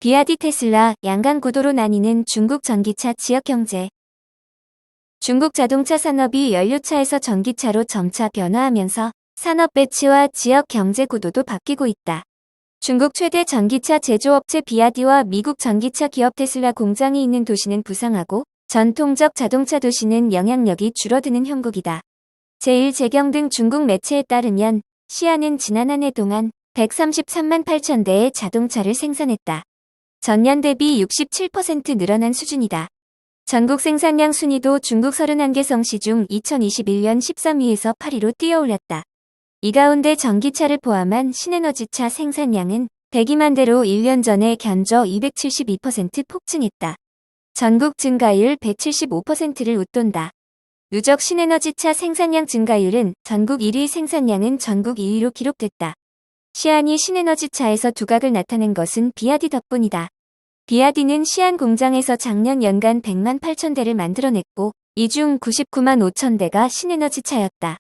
비아디 테슬라 양강 구도로 나뉘는 중국 전기차 지역 경제. 중국 자동차 산업이 연료차에서 전기차로 점차 변화하면서 산업 배치와 지역 경제 구도도 바뀌고 있다. 중국 최대 전기차 제조업체 비아디와 미국 전기차 기업 테슬라 공장이 있는 도시는 부상하고 전통적 자동차 도시는 영향력이 줄어드는 형국이다. 제1재경 등 중국 매체에 따르면 시안은 지난 한 해 동안 133만 8천 대의 자동차를 생산했다. 전년 대비 67% 늘어난 수준이다. 전국 생산량 순위도 중국 31개 성시 중 2021년 13위에서 8위로 뛰어올랐다. 이 가운데 전기차를 포함한 신에너지차 생산량은 102만 대로 1년 전에 견저 272% 폭증했다. 전국 증가율 175%를 웃돈다. 누적 신에너지차 생산량 증가율은 전국 1위, 생산량은 전국 2위로 기록됐다. 시안이 신에너지차에서 두각을 나타낸 것은 비아디 덕분이다. 비아디는 시안 공장에서 작년 연간 100만 8천 대를 만들어냈고 이 중 99만 5천 대가 신에너지차였다.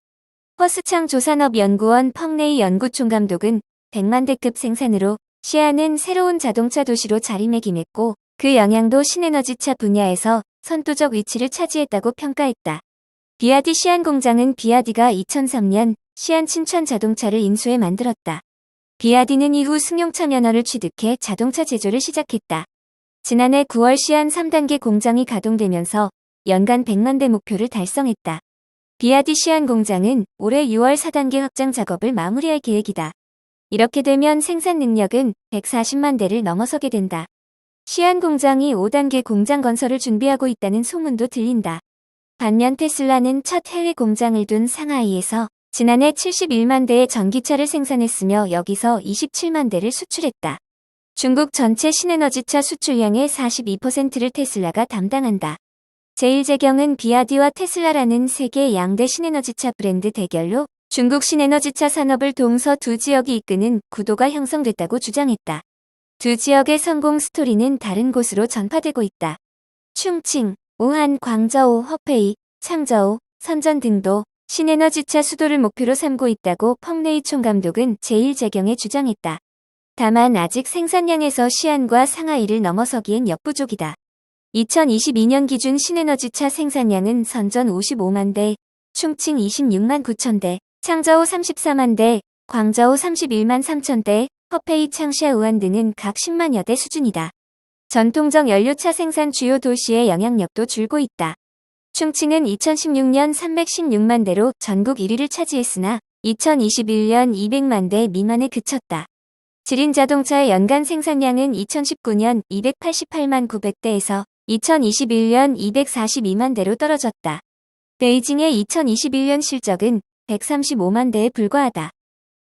허스창 조산업연구원 펑레이 연구총감독은 100만 대급 생산으로 시안은 새로운 자동차 도시로 자리매김했고 그 영향도 신에너지차 분야에서 선도적 위치를 차지했다고 평가했다. 비아디 시안 공장은 비아디가 2003년 시안 친천 자동차를 인수해 만들었다. 비아디는 이후 승용차 면허를 취득해 자동차 제조를 시작했다. 지난해 9월 시안 3단계 공장이 가동되면서 연간 100만 대 목표를 달성했다. 비아디 시안 공장은 올해 6월 4단계 확장 작업을 마무리할 계획이다. 이렇게 되면 생산 능력은 140만 대를 넘어서게 된다. 시안 공장이 5단계 공장 건설을 준비하고 있다는 소문도 들린다. 반면 테슬라는 첫 해외 공장을 둔 상하이에서 지난해 71만 대의 전기차를 생산했으며 여기서 27만 대를 수출했다. 중국 전체 신에너지차 수출량의 42%를 테슬라가 담당한다. 제1재경은 비아디와 테슬라라는 세계 양대 신에너지차 브랜드 대결로 중국 신에너지차 산업을 동서 두 지역이 이끄는 구도가 형성됐다고 주장했다. 두 지역의 성공 스토리는 다른 곳으로 전파되고 있다. 충칭, 우한, 광저우, 허페이, 창저우, 선전 등도 신에너지차 수도를 목표로 삼고 있다고 펑레이 총감독은 제1재경에 주장했다. 다만 아직 생산량에서 시안과 상하이를 넘어서기엔 역부족이다. 2022년 기준 신에너지차 생산량은 선전 55만 대, 충칭 26만 9천 대, 창저우 34만 대, 광저우 31만 3천 대, 허페이, 창샤, 우한 등은 각 10만여 대 수준이다. 전통적 연료차 생산 주요 도시의 영향력도 줄고 있다. 충칭은 2016년 316만 대로 전국 1위를 차지했으나 2021년 200만 대 미만에 그쳤다. 지린 자동차의 연간 생산량은 2019년 288만 900대에서 2021년 242만 대로 떨어졌다. 베이징의 2021년 실적은 135만 대에 불과하다.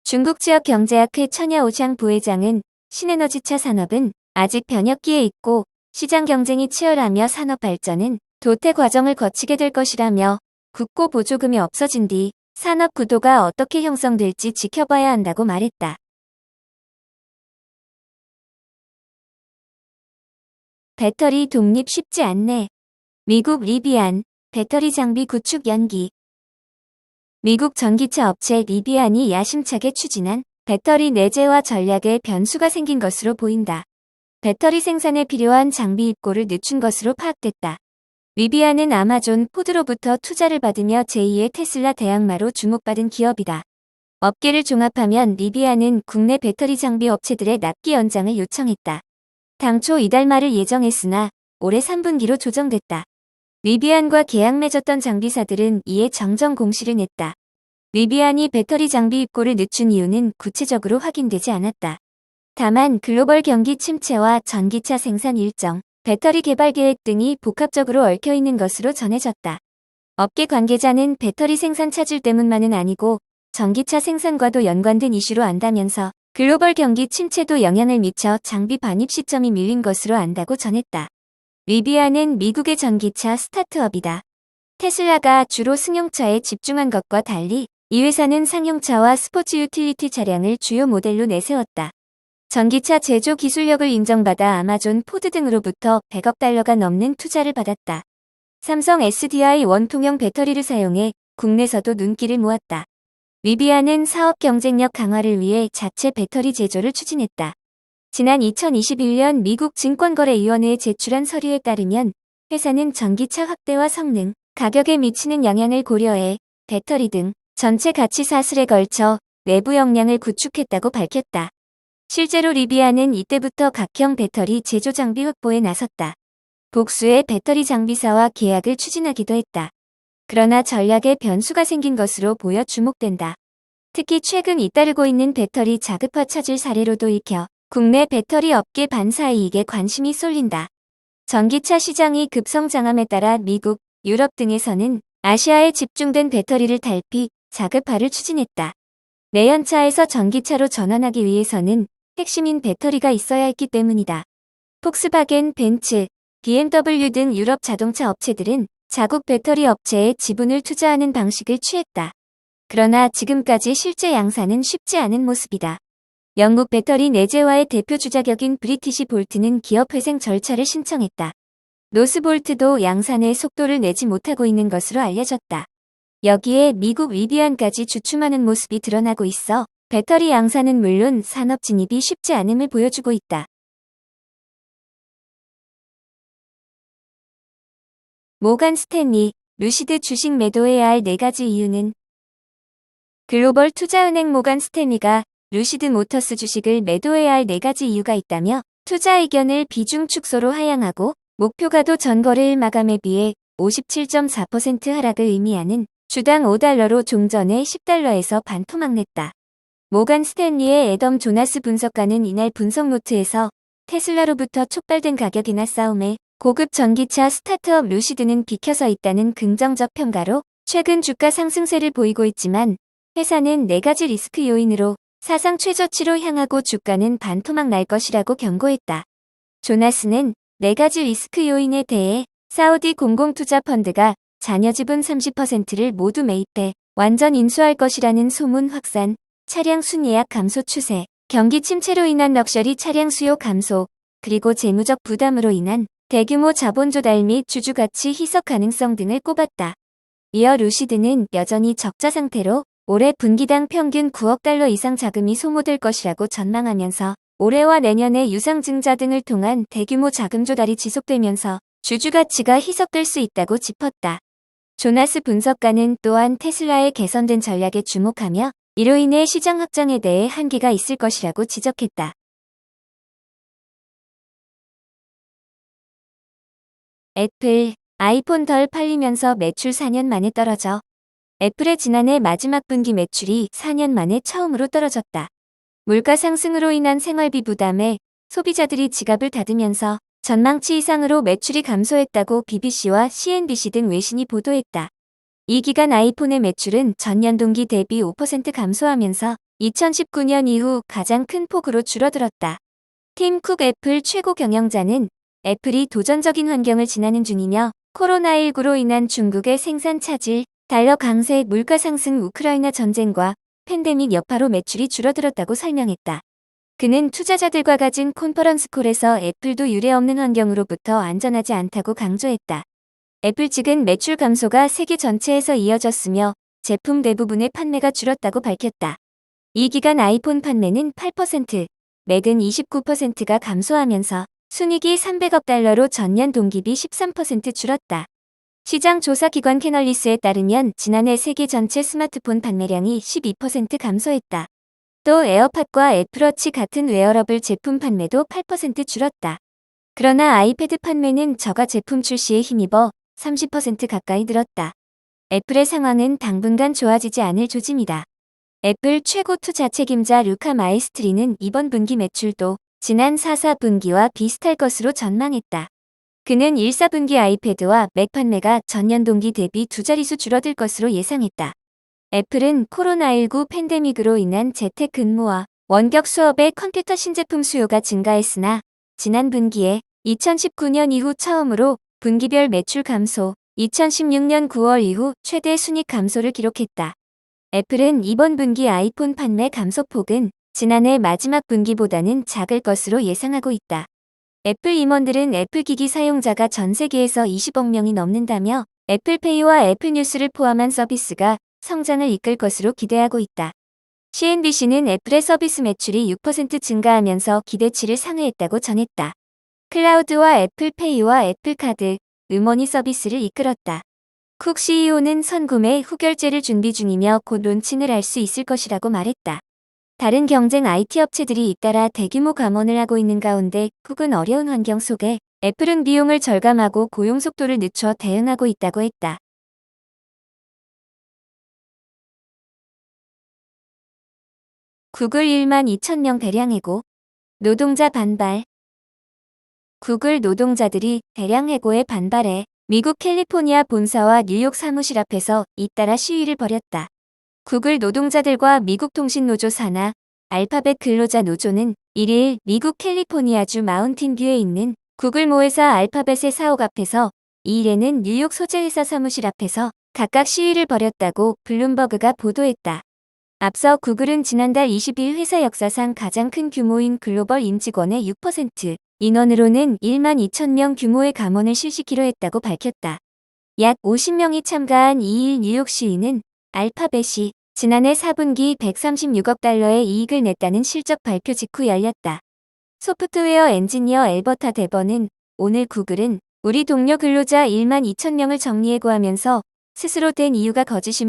중국 지역 경제학회 천야오샹 부회장은 신에너지차 산업은 아직 변혁기에 있고 시장 경쟁이 치열하며 산업 발전은 도태 과정을 거치게 될 것이라며 국고 보조금이 없어진 뒤 산업 구도가 어떻게 형성될지 지켜봐야 한다고 말했다. 배터리 독립 쉽지 않네. 미국 리비안, 배터리 장비 구축 연기. 미국 전기차 업체 리비안이 야심차게 추진한 배터리 내재화 전략에 변수가 생긴 것으로 보인다. 배터리 생산에 필요한 장비 입고를 늦춘 것으로 파악됐다. 리비안은 아마존, 포드로부터 투자를 받으며 제2의 테슬라 대항마로 주목받은 기업이다. 업계를 종합하면 리비안은 국내 배터리 장비 업체들의 납기 연장을 요청했다. 당초 이달 말을 예정했으나 올해 3분기로 조정됐다. 리비안과 계약 맺었던 장비사들은 이에 정정 공시를 냈다. 리비안이 배터리 장비 입고를 늦춘 이유는 구체적으로 확인되지 않았다. 다만 글로벌 경기 침체와 전기차 생산 일정, 배터리 개발 계획 등이 복합적으로 얽혀있는 것으로 전해졌다. 업계 관계자는 배터리 생산 차질 때문만은 아니고 전기차 생산과도 연관된 이슈로 안다면서 글로벌 경기 침체도 영향을 미쳐 장비 반입 시점이 밀린 것으로 안다고 전했다. 리비안은 미국의 전기차 스타트업이다. 테슬라가 주로 승용차에 집중한 것과 달리 이 회사는 상용차와 스포츠 유틸리티 차량을 주요 모델로 내세웠다. 전기차 제조 기술력을 인정받아 아마존, 포드 등으로부터 100억 달러가 넘는 투자를 받았다. 삼성 SDI 원통형 배터리를 사용해 국내에서도 눈길을 모았다. 리비안은 사업 경쟁력 강화를 위해 자체 배터리 제조를 추진했다. 지난 2021년 미국 증권거래위원회에 제출한 서류에 따르면 회사는 전기차 확대와 성능, 가격에 미치는 영향을 고려해 배터리 등 전체 가치 사슬에 걸쳐 내부 역량을 구축했다고 밝혔다. 실제로 리비아는 이때부터 각형 배터리 제조 장비 확보에 나섰다. 복수의 배터리 장비사와 계약을 추진하기도 했다. 그러나 전략에 변수가 생긴 것으로 보여 주목된다. 특히 최근 잇따르고 있는 배터리 자급화 차질 사례로도 읽혀 국내 배터리 업계 반사 이익에 관심이 쏠린다. 전기차 시장이 급성장함에 따라 미국, 유럽 등에서는 아시아에 집중된 배터리를 달피 자급화를 추진했다. 내연차에서 전기차로 전환하기 위해서는 핵심인 배터리가 있어야 했기 때문이다. 폭스바겐, 벤츠, BMW 등 유럽 자동차 업체들은 자국 배터리 업체에 지분을 투자하는 방식을 취했다. 그러나 지금까지 실제 양산은 쉽지 않은 모습이다. 영국 배터리 내재화의 대표 주자격인 브리티시 볼트는 기업 회생 절차를 신청했다. 노스볼트도 양산의 속도를 내지 못하고 있는 것으로 알려졌다. 여기에 미국 리비안까지 주춤하는 모습이 드러나고 있어 배터리 양산은 물론 산업 진입이 쉽지 않음을 보여주고 있다. 모간 스탠리, 루시드 주식 매도해야 할 4가지 이유는 글로벌 투자은행 모간 스탠리가 루시드 모터스 주식을 매도해야 할 4가지 이유가 있다며 투자 의견을 비중 축소로 하향하고 목표가도 전거래일 마감에 비해 57.4% 하락을 의미하는 주당 $5로 종전에 $10에서 반토막 냈다. 모간 스탠리의 애덤 조나스 분석가는 이날 분석 노트에서 테슬라로부터 촉발된 가격이나 싸움에 고급 전기차 스타트업 루시드는 비켜서 있다는 긍정적 평가로 최근 주가 상승세를 보이고 있지만 회사는 4가지 리스크 요인으로 사상 최저치로 향하고 주가는 반토막 날 것이라고 경고했다. 조나스는 4가지 리스크 요인에 대해 사우디 공공투자 펀드가 자녀 지분 30%를 모두 매입해 완전 인수할 것이라는 소문 확산, 차량 순예약 감소 추세, 경기 침체로 인한 럭셔리 차량 수요 감소, 그리고 재무적 부담으로 인한 대규모 자본 조달 및 주주 가치 희석 가능성 등을 꼽았다. 이어 루시드는 여전히 적자 상태로 올해 분기당 평균 $9억 이상 자금이 소모될 것이라고 전망하면서 올해와 내년에 유상증자 등을 통한 대규모 자금 조달이 지속되면서 주주 가치가 희석될 수 있다고 짚었다. 조나스 분석가는 또한 테슬라의 개선된 전략에 주목하며 이로 인해 시장 확장에 대해 한계가 있을 것이라고 지적했다. 애플, 아이폰 덜 팔리면서 매출 4년 만에 떨어져. 애플의 지난해 마지막 분기 매출이 4년 만에 처음으로 떨어졌다. 물가 상승으로 인한 생활비 부담에 소비자들이 지갑을 닫으면서 전망치 이상으로 매출이 감소했다고 BBC와 CNBC 등 외신이 보도했다. 이 기간 아이폰의 매출은 전년 동기 대비 5% 감소하면서 2019년 이후 가장 큰 폭으로 줄어들었다. 팀 쿡 애플 최고 경영자는 애플이 도전적인 환경을 지나는 중이며 코로나19로 인한 중국의 생산 차질, 달러 강세, 물가 상승, 우크라이나 전쟁과 팬데믹 여파로 매출이 줄어들었다고 설명했다. 그는 투자자들과 가진 컨퍼런스 콜에서 애플도 유례없는 환경으로부터 안전하지 않다고 강조했다. 애플 측은 매출 감소가 세계 전체에서 이어졌으며 제품 대부분의 판매가 줄었다고 밝혔다. 이 기간 아이폰 판매는 8%, 맥은 29%가 감소하면서 순이익이 $300억 전년 동기비 13% 줄었다. 시장 조사 기관 캐널리스에 따르면 지난해 세계 전체 스마트폰 판매량이 12% 감소했다. 또 에어팟과 애플워치 같은 웨어러블 제품 판매도 8% 줄었다. 그러나 아이패드 판매는 저가 제품 출시에 힘입어 30% 가까이 늘었다. 애플의 상황은 당분간 좋아지지 않을 조짐이다. 애플 최고 투자 책임자 루카 마에스트리는 이번 분기 매출도 지난 4분기와 비슷할 것으로 전망했다. 그는 1분기 아이패드와 맥 판매가 전년 동기 대비 2자릿수 줄어들 것으로 예상했다. 애플은 코로나19 팬데믹으로 인한 재택근무와 원격 수업의 컴퓨터 신제품 수요가 증가했으나 지난 분기에 2019년 이후 처음으로 분기별 매출 감소, 2016년 9월 이후 최대 순이익 감소를 기록했다. 애플은 이번 분기 아이폰 판매 감소폭은 지난해 마지막 분기보다는 작을 것으로 예상하고 있다. 애플 임원들은 애플 기기 사용자가 전 세계에서 20억 명이 넘는다며 애플페이와 애플뉴스를 포함한 서비스가 성장을 이끌 것으로 기대하고 있다. CNBC는 애플의 서비스 매출이 6% 증가하면서 기대치를 상회했다고 전했다. 클라우드와 애플페이와 애플카드, 음원이 서비스를 이끌었다. 쿡 CEO는 선구매 후결제를 준비 중이며 곧 론칭을 할 수 있을 것이라고 말했다. 다른 경쟁 IT 업체들이 잇따라 대규모 감원을 하고 있는 가운데 쿡은 어려운 환경 속에 애플은 비용을 절감하고 고용 속도를 늦춰 대응하고 있다고 했다. 구글 1만 2천 명 대량 해고, 노동자 반발. 구글 노동자들이 대량 해고에 반발해 미국 캘리포니아 본사와 뉴욕 사무실 앞에서 잇따라 시위를 벌였다. 구글 노동자들과 미국 통신노조 산하 알파벳 근로자 노조는 1일 미국 캘리포니아주 마운틴뷰에 있는 구글 모회사 알파벳의 사옥 앞에서 2일에는 뉴욕 소재 회사 사무실 앞에서 각각 시위를 벌였다고 블룸버그가 보도했다. 앞서 구글은 지난달 20일 회사 역사상 가장 큰 규모인 글로벌 임직원의 6% 인원으로는 1만 2천 명 규모의 감원을 실시키로 했다고 밝혔다. 약 50명이 참가한 2일 뉴욕 시위는 알파벳이 지난해 4분기 136억 달러의 이익을 냈다는 실적 발표 직후 열렸다. 소프트웨어 엔지니어 엘버타 데버는 오늘 구글은 우리 동료 근로자 1만 2천 명을 정리해고하면서 스스로 된 이유가 거짓임.